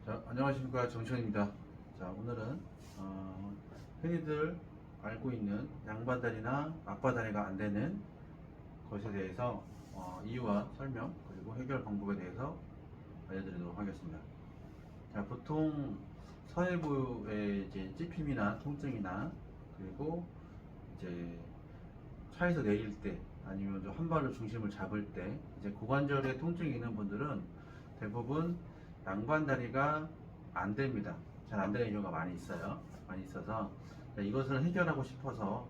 자, 안녕하십니까, 정천입니다. 자, 오늘은 흔히들 알고 있는 양반다리나 앞바다리가 안 되는 것에 대해서 이유와 설명 그리고 해결 방법에 대해서 알려드리도록 하겠습니다. 자, 보통 서해부의 이제 찝힘이나 통증이나 그리고 이제 차에서 내릴 때 아니면 좀 한 발로 중심을 잡을 때 이제 고관절에 통증이 있는 분들은 대부분 양반다리가 안 됩니다. 잘 안 되는 경우가 많이 있어요. 많이 있어서 이것을 해결하고 싶어서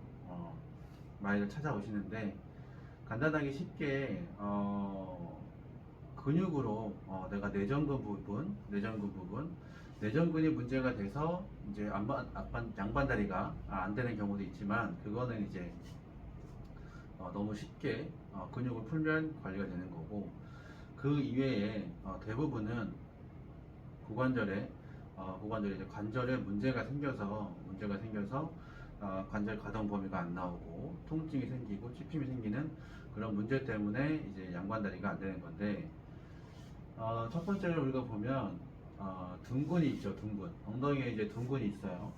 많이들 찾아오시는데 간단하게 쉽게 근육으로 내가 내전근이 문제가 돼서 이제 양반다리가 안 되는 경우도 있지만 그거는 이제 너무 쉽게 근육을 풀면 관리가 되는 거고 그 이외에 대부분은 고관절에 이제 관절에 문제가 생겨서 관절 가동 범위가 안 나오고 통증이 생기고 찝힘이 생기는 그런 문제 때문에 이제 양반다리가 안 되는 건데 첫 번째로 우리가 보면 둔근이 있죠. 둔근 엉덩이에 이제 둔근이 있어요.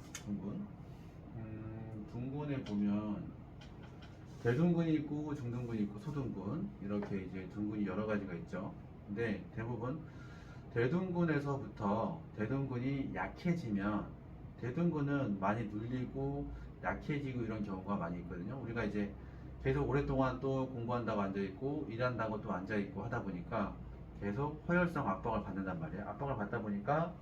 둔근에 보면 대둔근이 있고 중둔근이 있고 소둔근 이렇게 이제 둔근이 여러 가지가 있죠. 근데 대부분 대둔근에서부터 대둔근이 약해지면 대둔근은 많이 눌리고 약해지고 이런 경우가 많이 있거든요. 우리가 이제 계속 오랫동안 또 공부한다고 앉아있고 일한다고 또 앉아있고 하다 보니까 계속 허혈성 압박을 받는단 말이에요. 압박을 받다 보니까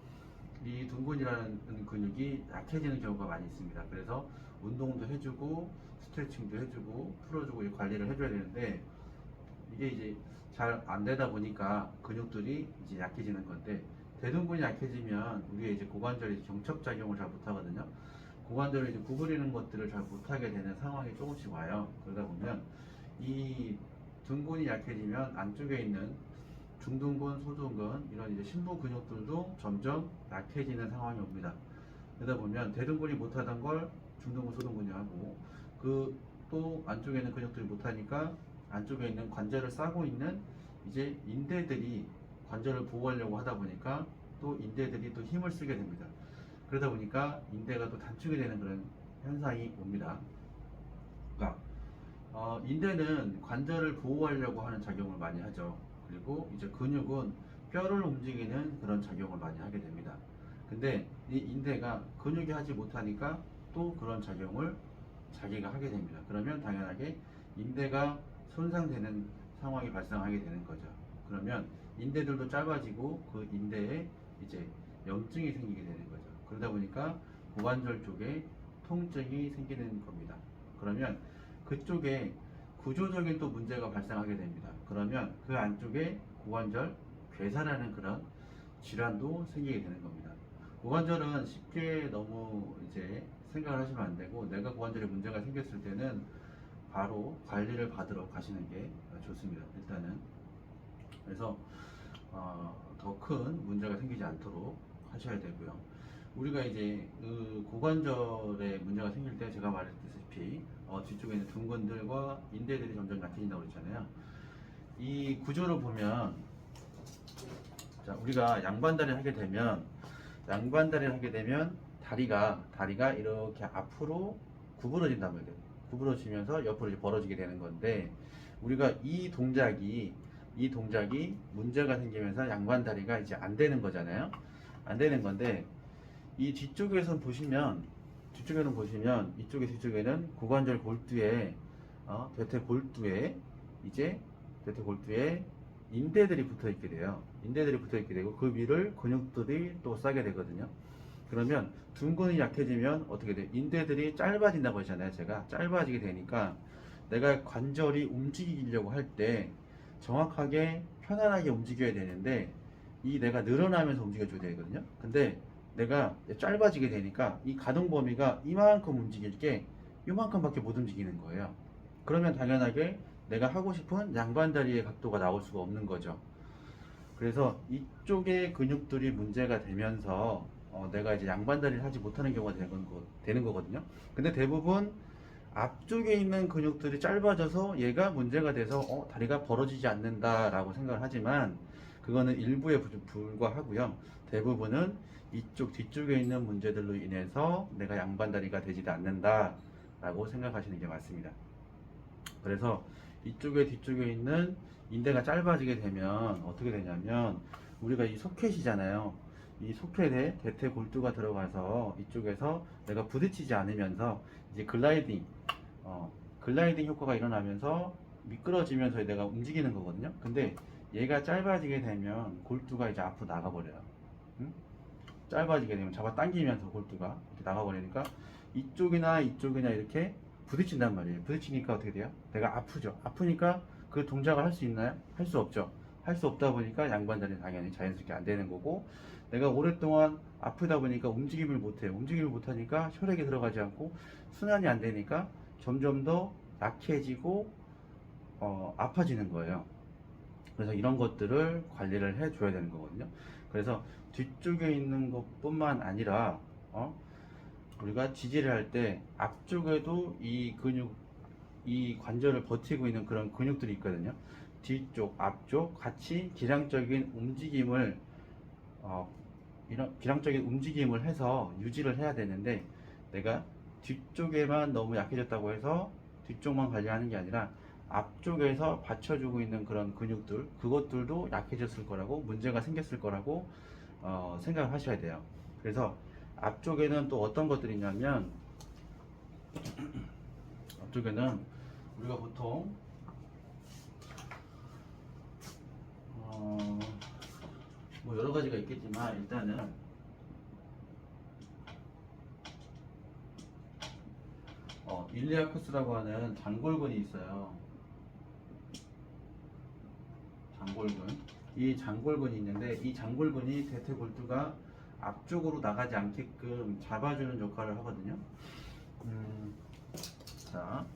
이 둔근이라는 근육이 약해지는 경우가 많이 있습니다. 그래서 운동도 해주고 스트레칭도 해주고 풀어주고 관리를 해줘야 되는데 이게 이제 잘 안 되다 보니까 근육들이 이제 약해지는 건데 대둔근이 약해지면 우리의 이제 고관절이 경첩작용을 잘 못하거든요. 고관절을 이제 구부리는 것들을 잘 못하게 되는 상황이 조금씩 와요. 그러다 보면 이 둔근이 약해지면 안쪽에 있는 중둔근, 소둔근 이런 이제 심부 근육들도 점점 약해지는 상황이 옵니다. 그러다 보면 대둔근이 못하던 걸 중둔근, 소둔근이 하고 그 또 안쪽에 있는 근육들이 못하니까 안쪽에 있는 관절을 싸고 있는 이제 인대들이 관절을 보호하려고 하다 보니까 또 인대들이 또 힘을 쓰게 됩니다. 그러다 보니까 인대가 또 단축이 되는 그런 현상이 옵니다. 그러니까 인대는 관절을 보호하려고 하는 작용을 많이 하죠. 그리고 이제 근육은 뼈를 움직이는 그런 작용을 많이 하게 됩니다. 근데 이 인대가 근육이 하지 못하니까 또 그런 작용을 자기가 하게 됩니다. 그러면 당연하게 인대가 손상되는 상황이 발생하게 되는 거죠. 그러면 인대들도 짧아지고 그 인대에 이제 염증이 생기게 되는 거죠. 그러다 보니까 고관절 쪽에 통증이 생기는 겁니다. 그러면 그쪽에 구조적인 또 문제가 발생하게 됩니다. 그러면 그 안쪽에 고관절 괴사라는 그런 질환도 생기게 되는 겁니다. 고관절은 쉽게 너무 이제 생각을 하시면 안 되고 내가 고관절에 문제가 생겼을 때는 바로 관리를 받으러 가시는 게 좋습니다. 일단은 그래서 더 큰 문제가 생기지 않도록 하셔야 되고요. 우리가 이제 그 고관절에 문제가 생길 때 제가 말했다시피 뒤쪽에 있는 둔근들과 인대들이 점점 약해진다고 그랬잖아요. 이 구조를 보면 자, 우리가 양반다리를 하게 되면 다리가 이렇게 앞으로 구부러진단 말이에요. 구부러지면서 옆으로 이제 벌어지게 되는 건데 우리가 이 동작이 문제가 생기면서 양반다리가 이제 안 되는 거잖아요. 안 되는 건데 이 뒤쪽에는 보시면 뒤쪽에는 고관절 골두에 대퇴골두에 인대들이 붙어 있게 돼요. 인대들이 붙어 있게 되고 그 위를 근육들이 또 싸게 되거든요. 그러면 둔근이 약해지면 어떻게 돼? 인대들이 짧아진다고 했잖아요. 제가 짧아지게 되니까 내가 관절이 움직이려고 할 때 정확하게 편안하게 움직여야 되는데 이 내가 늘어나면서 움직여줘야 되거든요. 근데 내가 짧아지게 되니까 이 가동 범위가 이만큼 움직일 게 이만큼밖에 못 움직이는 거예요. 그러면 당연하게 내가 하고 싶은 양반다리의 각도가 나올 수가 없는 거죠. 그래서 이쪽의 근육들이 문제가 되면서 내가 이제 양반다리를 하지 못하는 경우가 되는 거거든요. 근데 대부분 앞쪽에 있는 근육들이 짧아져서 얘가 문제가 돼서 다리가 벌어지지 않는다라고 생각을 하지만 그거는 일부에 불과하고요. 대부분은 이쪽 뒤쪽에 있는 문제들로 인해서 내가 양반다리가 되지도 않는다라고 생각하시는 게 맞습니다. 그래서 이쪽에 뒤쪽에 있는 인대가 짧아지게 되면 어떻게 되냐면 우리가 이 소켓이잖아요. 이 소켓에 대퇴골두가 들어가서 이쪽에서 내가 부딪히지 않으면서 이제 글라이딩 효과가 일어나면서 미끄러지면서 내가 움직이는 거거든요. 근데 얘가 짧아지게 되면 골두가 이제 앞으로 나가버려요. 응? 짧아지게 되면 잡아당기면서 골두가 이렇게 나가버리니까 이쪽이나 이쪽이나 이렇게 부딪힌단 말이에요. 부딪히니까 어떻게 돼요? 내가 아프죠. 아프니까 그 동작을 할 수 있나요? 할 수 없죠. 할 수 없다 보니까 양반다리는 당연히 자연스럽게 안 되는 거고, 내가 오랫동안 아프다 보니까 움직임을 못해요. 움직임을 못하니까 혈액이 들어가지 않고 순환이 안 되니까 점점 더 약해지고 아파지는 거예요. 그래서 이런 것들을 관리를 해줘야 되는 거거든요. 그래서 뒤쪽에 있는 것뿐만 아니라 우리가 지지를 할 때 앞쪽에도 이 관절을 버티고 있는 그런 근육들이 있거든요. 뒤쪽, 앞쪽 같이 기량적인 움직임을 이런 기량적인 움직임을 해서 유지를 해야 되는데, 내가 뒤쪽에만 너무 약해졌다고 해서 뒤쪽만 관리하는 게 아니라 앞쪽에서 받쳐주고 있는 그런 근육들, 그것들도 약해졌을 거라고, 문제가 생겼을 거라고 생각하셔야 돼요. 그래서 앞쪽에는 또 어떤 것들이 있냐면, 앞쪽에는 우리가 보통 뭐 여러 가지가 있겠지만, 일단은 일리아쿠스라고 하는 장골근이 있어요. 장골근. 이 장골근이 있는데, 이 장골근이 대퇴골두가 앞쪽으로 나가지 않게끔 잡아주는 역할을 하거든요. 자,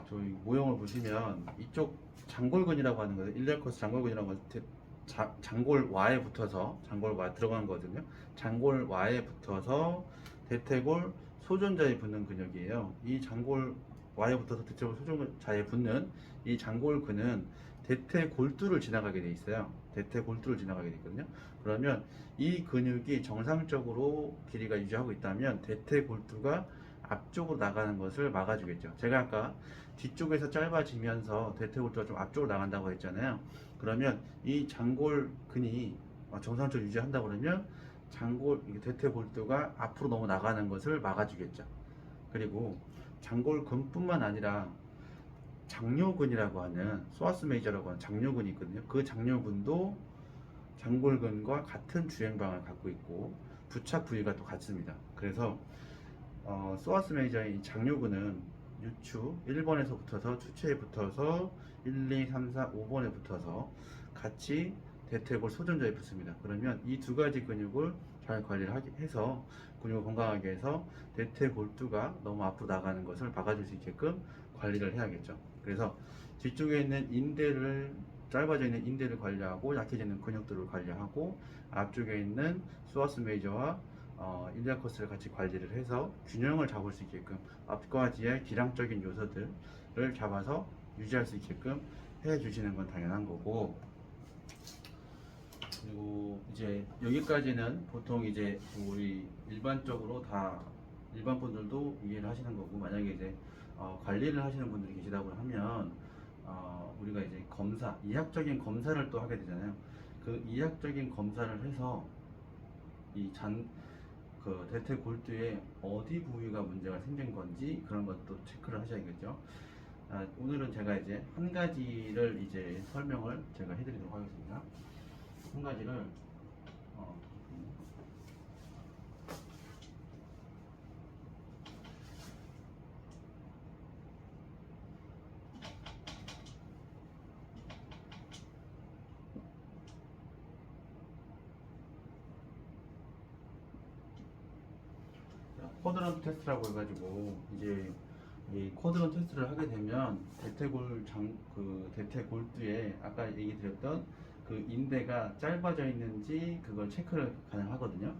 저희 모형을 보시면 이쪽 장골근이라고 하는 거예요. 일리아쿠스 장골근이라고 하는 장골와에 붙어서, 장골와 들어간 거거든요. 장골와에 붙어서 대퇴골 소존자에 붙는 근육이에요. 이 장골와에 붙어서 대퇴골 소존자에 붙는 이 장골근은 대퇴골두를 지나가게 돼 있어요. 대퇴골두를 지나가게 돼 있거든요. 그러면 이 근육이 정상적으로 길이가 유지하고 있다면 대퇴골두가 앞쪽으로 나가는 것을 막아주겠죠. 제가 아까 뒤쪽에서 짧아지면서 대퇴골두가 좀 앞쪽으로 나간다고 했잖아요. 그러면 이 장골근이 정상적으로 유지한다 그러면 대퇴골두가 앞으로 너무 나가는 것을 막아주겠죠. 그리고 장골근뿐만 아니라 장요근이라고 하는 소아스 메이저라고 하는 장요근이 있거든요. 그 장요근도 장골근과 같은 주행방을 갖고 있고 부착 부위가 또 같습니다. 그래서 소아스 메이저의 장요근은 유추 1번에서 붙어서 추체에 붙어서 1, 2, 3, 4, 5번에 붙어서 같이 대퇴골 소존자에 붙습니다. 그러면 이 두 가지 근육을 잘 관리를 해서 근육을 건강하게 해서 대퇴골두가 너무 앞으로 나가는 것을 막아줄 수 있게끔 관리를 해야겠죠. 그래서 뒤쪽에 있는 짧아져 있는 인대를 관리하고 약해지는 근육들을 관리하고, 앞쪽에 있는 소아스 메이저와 일리아커스를 같이 관리를 해서 균형을 잡을 수 있게끔 앞과 뒤의 기량적인 요소들을 잡아서 유지할 수 있게끔 해 주시는 건 당연한 거고, 그리고 이제 여기까지는 보통 이제 우리 일반적으로 다 일반 분들도 이해를 하시는 거고, 만약에 이제 관리를 하시는 분들이 계시다고 하면 우리가 이제 이학적인 검사를 또 하게 되잖아요. 그 이학적인 검사를 해서 그 대퇴골두에 어디 부위가 문제가 생긴 건지 그런 것도 체크를 하셔야겠죠. 오늘은 제가 이제 한 가지를 이제 설명을 제가 해드리도록 하겠습니다. 한 가지를 쿼드런트 테스트라고 해가지고, 이제 이 쿼드런트 테스트를 하게 되면 대퇴골두에 아까 얘기 드렸던 그 인대가 짧아져 있는지 그걸 체크를 가능하거든요.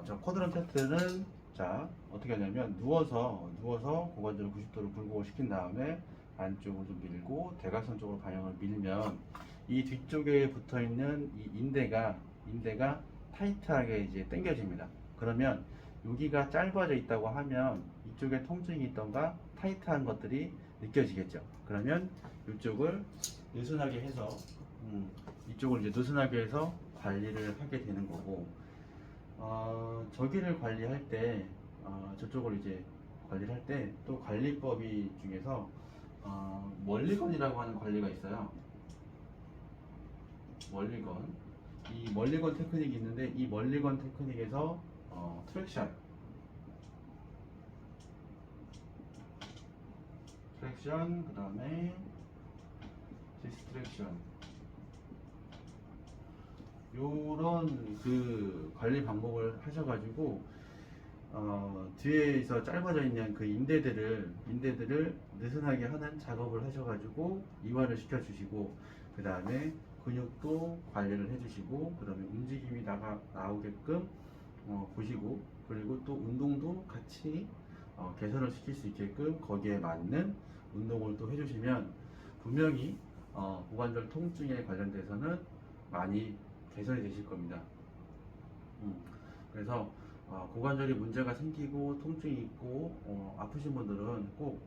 자, 쿼드런트 테스트는 자 어떻게 하냐면 누워서 고관절을 90도로 굴곡을 시킨 다음에 안쪽으로 좀 밀고 대각선 쪽으로 방향을 밀면 이 뒤쪽에 붙어 있는 이 인대가 타이트하게 이제 당겨집니다. 그러면 여기가 짧아져 있다고 하면 이쪽에 통증이 있던가 타이트한 것들이 느껴지겠죠. 그러면 이쪽을 느슨하게 해서 이쪽을 이제 느슨하게 해서 관리를 하게 되는 거고, 저기를 관리할 때 저쪽을 이제 관리를 할 때 또 관리법이 중에서 멀리건이라고 하는 관리가 있어요. 멀리건. 이 멀리건 테크닉이 있는데 이 멀리건 테크닉에서 트랙션, 그 다음에 디스트랙션, 요런 그 관리 방법을 하셔가지고 뒤에서 짧아져 있는 그 인대들을 느슨하게 하는 작업을 하셔가지고 이완을 시켜주시고, 그 다음에 근육도 관리를 해주시고, 그 다음에 움직임이 나오게끔 보시고, 그리고 또 운동도 같이 개선을 시킬 수 있게끔 거기에 맞는 운동을 또 해주시면 분명히 고관절 통증에 관련돼서는 많이 개선이 되실 겁니다. 그래서 고관절이 문제가 생기고 통증이 있고 아프신 분들은 꼭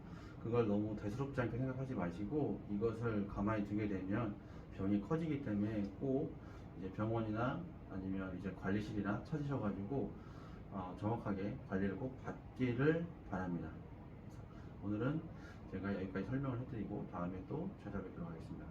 그걸 너무 대수롭지 않게 생각하지 마시고 이것을 가만히 두게 되면 병이 커지기 때문에 꼭 이제 병원이나 아니면 이제 관리실이나 찾으셔가지고 정확하게 관리를 꼭 받기를 바랍니다. 그래서 오늘은 제가 여기까지 설명을 해드리고 다음에 또 찾아뵙도록 하겠습니다.